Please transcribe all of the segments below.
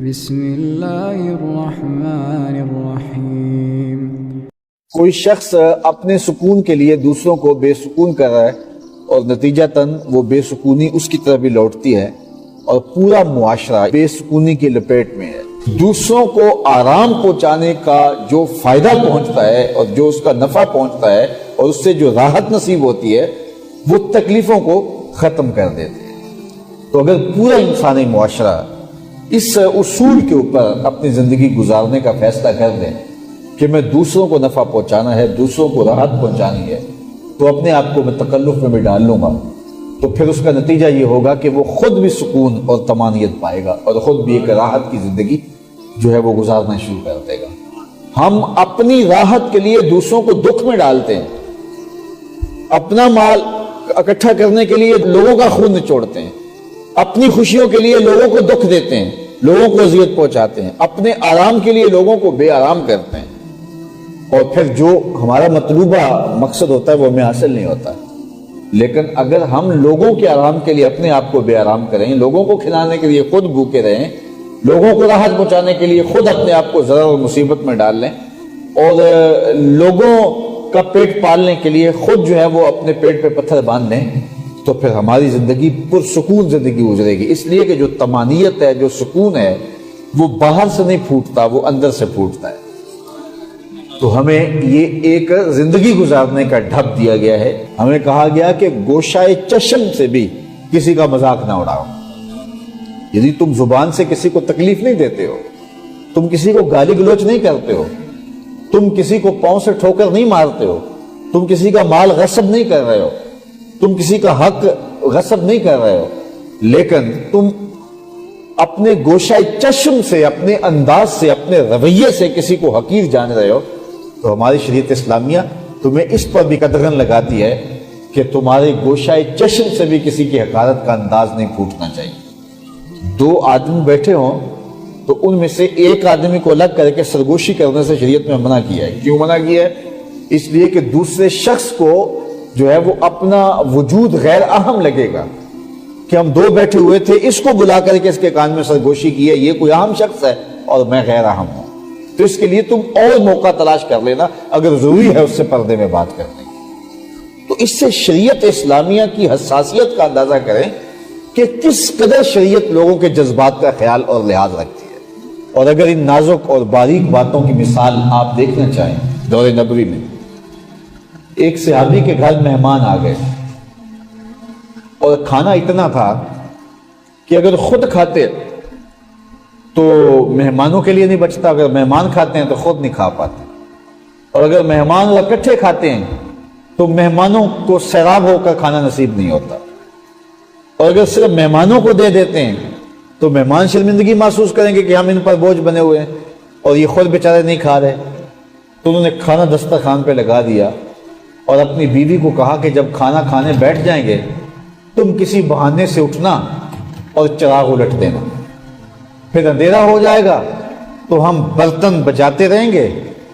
بسم اللہ الرحمن الرحیم۔ کوئی شخص اپنے سکون کے لیے دوسروں کو بے سکون کر رہا ہے اور نتیجتاً وہ بے سکونی اس کی طرف بھی لوٹتی ہے اور پورا معاشرہ بے سکونی کی لپیٹ میں ہے۔ دوسروں کو آرام پہنچانے کا جو فائدہ پہنچتا ہے اور جو اس کا نفع پہنچتا ہے اور اس سے جو راحت نصیب ہوتی ہے وہ تکلیفوں کو ختم کر دیتے ہیں۔ تو اگر پورا انسانی معاشرہ اس اصول کے اوپر اپنی زندگی گزارنے کا فیصلہ کر دیں کہ میں دوسروں کو نفع پہنچانا ہے، دوسروں کو راحت پہنچانی ہے، تو اپنے آپ کو میں تکلف میں بھی ڈال لوں گا، تو پھر اس کا نتیجہ یہ ہوگا کہ وہ خود بھی سکون اور طمانینت پائے گا اور خود بھی ایک راحت کی زندگی جو ہے وہ گزارنا شروع کر دے گا۔ ہم اپنی راحت کے لیے دوسروں کو دکھ میں ڈالتے ہیں، اپنا مال اکٹھا کرنے کے لیے لوگوں کا خون نچوڑتے ہیں، اپنی خوشیوں کے لیے لوگوں کو دکھ دیتے ہیں، لوگوں کو اذیت پہنچاتے ہیں، اپنے آرام کے لیے لوگوں کو بے آرام کرتے ہیں، اور پھر جو ہمارا مطلوبہ مقصد ہوتا ہے وہ ہمیں حاصل نہیں ہوتا۔ لیکن اگر ہم لوگوں کے آرام کے لیے اپنے آپ کو بے آرام کریں، لوگوں کو کھلانے کے لیے خود بھوکے رہیں، لوگوں کو راحت پہنچانے کے لیے خود اپنے آپ کو ضرر اور مصیبت میں ڈال لیں، اور لوگوں کا پیٹ پالنے کے لیے خود جو ہے وہ اپنے پیٹ پہ پتھر باندھ لیں، تو پھر ہماری زندگی پرسکون زندگی گزرے گی۔ اس لیے کہ جو طمانینت ہے، جو سکون ہے، وہ باہر سے نہیں پھوٹتا، وہ اندر سے پھوٹتا ہے۔ تو ہمیں یہ ایک زندگی گزارنے کا ڈھب دیا گیا ہے۔ ہمیں کہا گیا کہ گوشائے چشم سے بھی کسی کا مذاق نہ اڑاؤ۔ یعنی تم زبان سے کسی کو تکلیف نہیں دیتے ہو، تم کسی کو گالی گلوچ نہیں کرتے ہو، تم کسی کو پاؤں سے ٹھوکر نہیں مارتے ہو، تم کسی کا مال غصب نہیں کر رہے ہو، تم کسی کا حق غصب نہیں کر رہے ہو، لیکن تم اپنے گوشۂ چشم سے، اپنے انداز سے، اپنے رویے سے کسی کو حقیر جان رہے ہو، تو ہماری شریعت اسلامیہ تمہیں اس پر بھی قدغن لگاتی ہے کہ تمہارے گوشۂ چشم سے بھی کسی کی حقارت کا انداز نہیں پھوٹنا چاہیے۔ دو آدمی بیٹھے ہوں تو ان میں سے ایک آدمی کو الگ کر کے سرگوشی کرنے سے شریعت میں منع کیا ہے۔ کیوں منع کیا ہے؟ اس لیے کہ دوسرے شخص کو جو ہے وہ اپنا وجود غیر اہم لگے گا کہ ہم دو بیٹھے ہوئے تھے، اس کو بلا کر کے اس کے کان میں سرگوشی کی ہے، یہ کوئی اہم شخص ہے اور میں غیر اہم ہوں، تو اس کے لیے تم اور موقع تلاش کر لینا اگر ضروری ہے اس سے پردے میں بات کرنے کی۔ تو اس سے شریعت اسلامیہ کی حساسیت کا اندازہ کریں کہ کس قدر شریعت لوگوں کے جذبات کا خیال اور لحاظ رکھتی ہے۔ اور اگر ان نازک اور باریک باتوں کی مثال آپ دیکھنا چاہیں دور نبوی میں، ایک صحابی کے گھر مہمان آ گئے اور کھانا اتنا تھا کہ اگر خود کھاتے تو مہمانوں کے لیے نہیں بچتا، اگر مہمان کھاتے ہیں تو خود نہیں کھا پاتے، اور اگر مہمان اکٹھے کھاتے ہیں تو مہمانوں کو سیراب ہو کر کھانا نصیب نہیں ہوتا، اور اگر صرف مہمانوں کو دے دیتے ہیں تو مہمان شرمندگی محسوس کریں گے کہ ہم ان پر بوجھ بنے ہوئے ہیں اور یہ خود بیچارے نہیں کھا رہے۔ تو انہوں نے کھانا دسترخوان پہ لگا دیا اور اپنی بیوی کو کہا کہ جب کھانا کھانے بیٹھ جائیں گے تم کسی بہانے سے اٹھنا اور چراغ الٹ دینا، پھر اندھیرا ہو جائے گا تو ہم برتن بجاتے رہیں گے،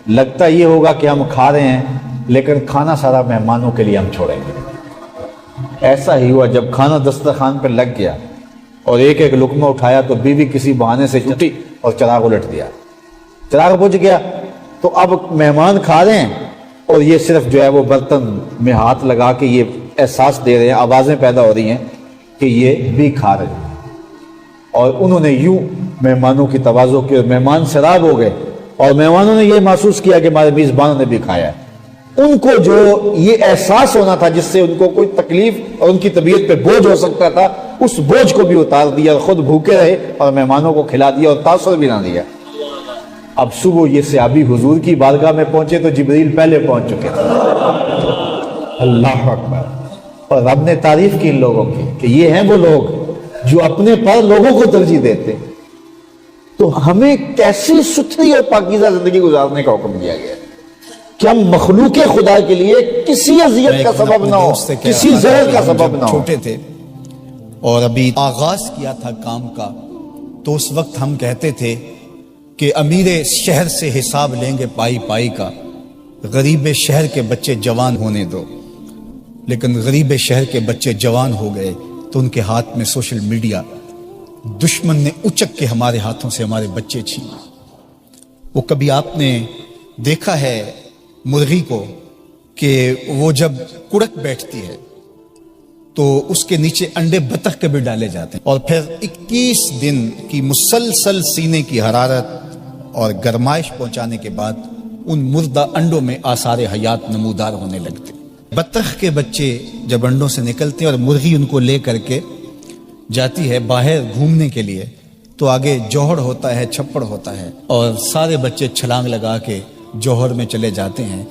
لگتا یہ ہوگا کہ ہم کھا رہے ہیں لیکن کھانا سارا مہمانوں کے لیے ہم چھوڑیں گے۔ ایسا ہی ہوا، جب کھانا دسترخوان پہ لگ گیا اور ایک ایک لقمہ اٹھایا تو بیوی کسی بہانے سے اٹھی اور چراغ الٹ دیا، چراغ بجھ گیا، تو اب مہمان کھا رہے ہیں اور یہ صرف جو ہے وہ برتن میں ہاتھ لگا کے یہ احساس دے رہے ہیں، آوازیں پیدا ہو رہی ہیں کہ یہ بھی کھا رہے ہیں، اور انہوں نے یوں مہمانوں کی تواضع کی اور مہمان سیراب ہو گئے، اور مہمانوں نے یہ محسوس کیا کہ ہمارے میزبانوں نے بھی کھایا ہے۔ ان کو جو یہ احساس ہونا تھا جس سے ان کو کوئی تکلیف اور ان کی طبیعت پہ بوجھ ہو سکتا تھا، اس بوجھ کو بھی اتار دیا اور خود بھوکے رہے اور مہمانوں کو کھلا دیا اور تاثر بھی نہ دیا۔ اب صبح یہ صحابی حضور کی بارگاہ میں پہنچے تو جبریل پہلے پہنچ چکے تھے۔ اللہ اکبر! اور رب نے تعریف کی ان لوگوں کی کہ یہ ہیں وہ لوگ جو اپنے پر لوگوں کو ترجیح دیتے۔ تو ہمیں کیسی ستھری اور پاکیزہ زندگی گزارنے کا حکم دیا گیا کہ ہم مخلوق خدا کے لیے کسی اذیت کا سبب نہ ہو، کسی ضرر کا سبب نہ ہو۔ چھوٹے تھے اور ابھی آغاز کیا تھا کام کا، تو اس وقت ہم کہتے تھے کہ امیر شہر سے حساب لیں گے پائی پائی کا، غریب شہر کے بچے جوان ہونے دو۔ لیکن غریب شہر کے بچے جوان ہو گئے تو ان کے ہاتھ میں سوشل میڈیا دشمن نے اچک کے ہمارے ہاتھوں سے ہمارے بچے چھینے۔ وہ کبھی آپ نے دیکھا ہے مرغی کو کہ وہ جب کڑک بیٹھتی ہے تو اس کے نیچے انڈے بطخ کے بھی ڈالے جاتے ہیں، اور پھر 21 دن کی مسلسل سینے کی حرارت اور گرمائش پہنچانے کے بعد ان مردہ انڈوں میں آثار حیات نمودار ہونے لگتے ہیں۔ بطخ کے بچے جب انڈوں سے نکلتے ہیں اور مرغی ان کو لے کر کے جاتی ہے باہر گھومنے کے لیے، تو آگے جوہر ہوتا ہے، چھپڑ ہوتا ہے، اور سارے بچے چھلانگ لگا کے جوہر میں چلے جاتے ہیں،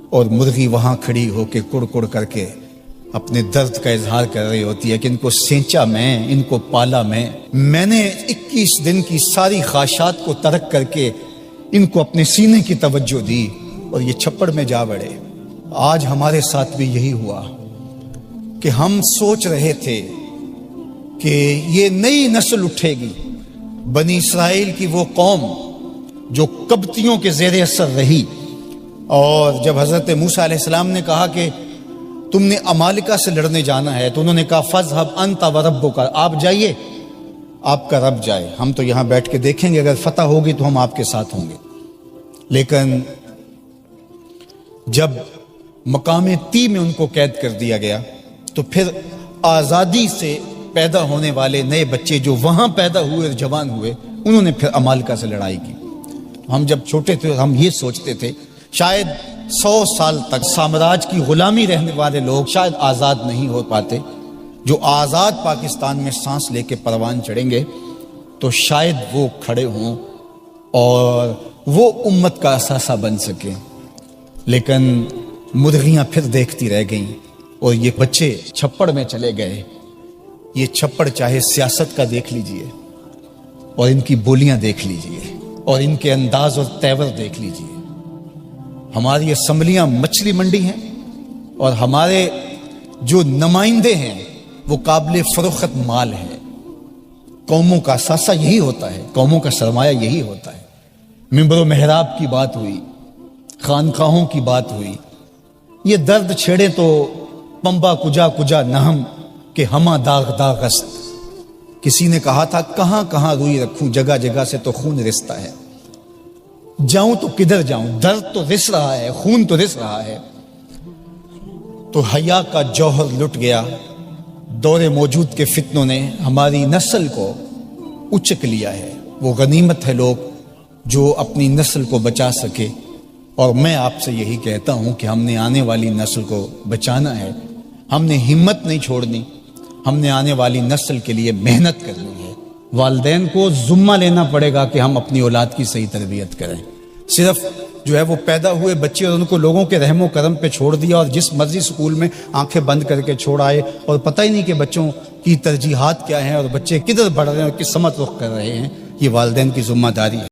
اور مرغی وہاں کھڑی ہو کے کڑ کڑ کر کے اپنے درد کا اظہار کر رہی ہوتی ہے کہ ان کو سینچا میں، ان کو پالا میں نے 21 دن کی ساری خواہشات کو ترک کر کے ان کو اپنے سینے کی توجہ دی اور یہ چھپڑ میں جا بڑھے۔ آج ہمارے ساتھ بھی یہی ہوا کہ ہم سوچ رہے تھے کہ یہ نئی نسل اٹھے گی، بنی اسرائیل کی وہ قوم جو قبطیوں کے زیر اثر رہی، اور جب حضرت موسیٰ علیہ السلام نے کہا کہ تم نے عمالقہ سے لڑنے جانا ہے تو انہوں نے کہا فَاذْهَبْ أَنْتَ وَرَبُّكَ، آپ جائیے، آپ کا رب جائے، ہم تو یہاں بیٹھ کے دیکھیں گے، اگر فتح ہوگی تو ہم آپ کے ساتھ ہوں گے۔ لیکن جب مقام تی میں ان کو قید کر دیا گیا تو پھر آزادی سے پیدا ہونے والے نئے بچے جو وہاں پیدا ہوئے اور جوان ہوئے، انہوں نے پھر عمالقہ سے لڑائی کی۔ ہم جب چھوٹے تھے ہم یہ سوچتے تھے شاید 100 سال تک سامراج کی غلامی رہنے والے لوگ شاید آزاد نہیں ہو پاتے، جو آزاد پاکستان میں سانس لے کے پروان چڑھیں گے تو شاید وہ کھڑے ہوں اور وہ امت کا اثاثہ بن سکیں۔ لیکن مرغیاں پھر دیکھتی رہ گئیں اور یہ بچے چھپڑ میں چلے گئے۔ یہ چھپڑ چاہے سیاست کا دیکھ لیجئے، اور ان کی بولیاں دیکھ لیجئے، اور ان کے انداز اور تیور دیکھ لیجئے۔ ہماری اسمبلیاں مچھلی منڈی ہیں، اور ہمارے جو نمائندے ہیں وہ قابل فروخت مال ہیں۔ قوموں کا اثاثہ یہی ہوتا ہے، قوموں کا سرمایہ یہی ہوتا ہے۔ منبر و محراب کی بات ہوئی، خانقاہوں کی بات ہوئی، یہ درد چھیڑے تو پمبا کجا کجا نہم کہ ہما داغ داغ است۔ کسی نے کہا تھا کہاں کہاں روئی رکھوں، جگہ جگہ سے تو خون رستا ہے، جاؤں تو کدھر جاؤں، درد تو رس رہا ہے، خون تو رس رہا ہے۔ تو حیا کا جوہر لٹ گیا، دور موجود کے فتنوں نے ہماری نسل کو اچک لیا ہے۔ وہ غنیمت ہے لوگ جو اپنی نسل کو بچا سکے، اور میں آپ سے یہی کہتا ہوں کہ ہم نے آنے والی نسل کو بچانا ہے، ہم نے ہمت نہیں چھوڑنی، ہم نے آنے والی نسل کے لیے محنت کرنی ہے۔ والدین کو ذمہ لینا پڑے گا کہ ہم اپنی اولاد کی صحیح تربیت کریں۔ صرف جو ہے وہ پیدا ہوئے بچے اور ان کو لوگوں کے رحم و کرم پہ چھوڑ دیا، اور جس مرضی سکول میں آنکھیں بند کر کے چھوڑ آئے، اور پتہ ہی نہیں کہ بچوں کی ترجیحات کیا ہیں اور بچے کدھر بڑھ رہے ہیں اور کس سمت رخ کر رہے ہیں۔ یہ والدین کی ذمہ داری ہے۔